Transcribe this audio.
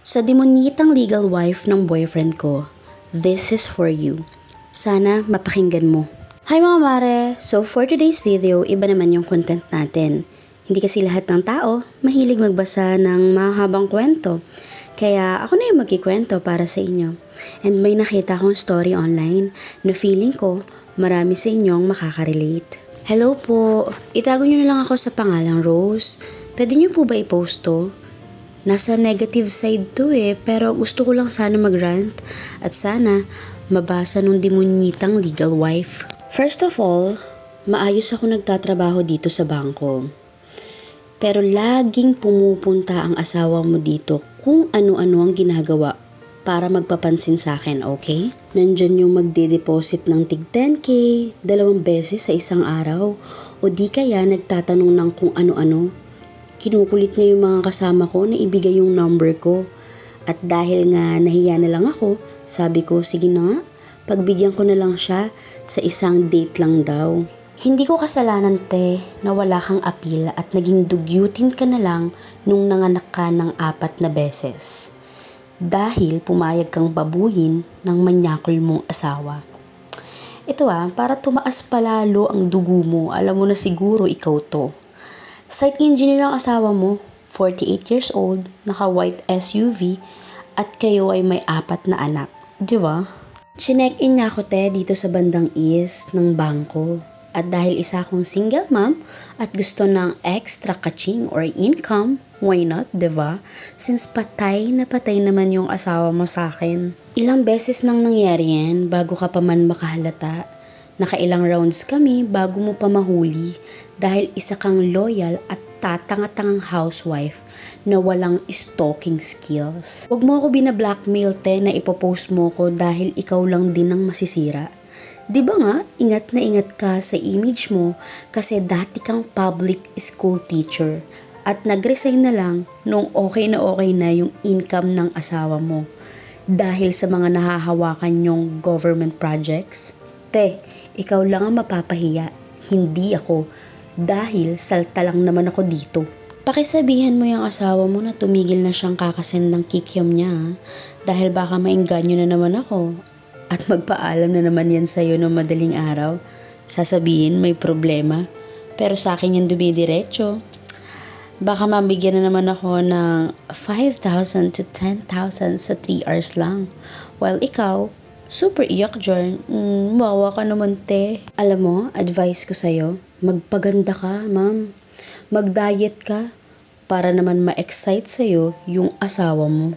Sa demonitang legal wife ng boyfriend ko, this is for you. Sana mapakinggan mo. Hi mga mare! So for today's video, iba naman yung content natin. Hindi kasi lahat ng tao mahilig magbasa ng mahabang kwento. Kaya ako na yung magkikwento para sa inyo. And may nakita akong story online na feeling ko marami sa inyong makaka-relate. Hello po! Itago nyo na lang ako sa pangalang Rose. Pwede nyo po ba i-post to? Nasa negative side to pero gusto ko lang sana mag-rant at sana mabasa nung demonyitang legal wife. First of all, maayos ako nagtatrabaho dito sa bangko. Pero laging pumupunta ang asawa mo dito kung ano-ano ang ginagawa para magpapansin sa akin, okay? Nandyan yung magde-deposit ng tig 10K, 2 beses sa isang araw, o di kaya nagtatanong ng kung ano-ano. Kinukulit niya yung mga kasama ko na ibigay yung number ko. At dahil nga nahiya na lang ako, sabi ko, sige na nga, pagbigyan ko na lang siya sa isang date lang daw. Hindi ko kasalanan te na wala kang apil at naging dugyutin ka na lang nung nanganak ka ng 4 na beses. Dahil pumayag kang babuyin ng manyakol mong asawa. Ito para tumaas palalo ang dugo mo, alam mo na siguro ikaw to. Site engineer ang asawa mo, 48 years old, naka-white SUV, at kayo ay may 4 na anak. Di ba? Chinek-in niya ako dito sa bandang east ng bangko. At dahil isa akong single mom at gusto ng extra kaching or income, why not, di ba? Since patay na patay naman yung asawa mo sa akin. Ilang beses nang nangyari yan bago ka pa man makahalata. Nakailang rounds kami bago mo pa mahuli dahil isa kang loyal at tatanga-tangang housewife na walang stalking skills. Huwag mo ako bina-blackmail na ipopost mo ko dahil ikaw lang din ang masisira. Di ba nga, ingat na ingat ka sa image mo kasi dati kang public school teacher at nag-resign na lang nung okay na yung income ng asawa mo dahil sa mga nahahawakan yung government projects. Te, ikaw lang ang mapapahiya, hindi ako, dahil salta lang naman ako dito. Pakisabihan mo yung asawa mo na tumigil na siyang kakasend ng kikiam niya, dahil baka maingganyo na naman ako. At magpaalam na naman yan sa'yo ng madaling araw. Sasabihin may problema, pero sa akin yan dumidiretso. Baka mabigyan na naman ako ng 5,000 to 10,000 sa 3 hours lang. While ikaw, super iyak dyan. Wawa ka naman te. Alam mo, advice ko sa'yo, magpaganda ka, ma'am. Mag-diet ka para naman ma-excite sa'yo yung asawa mo.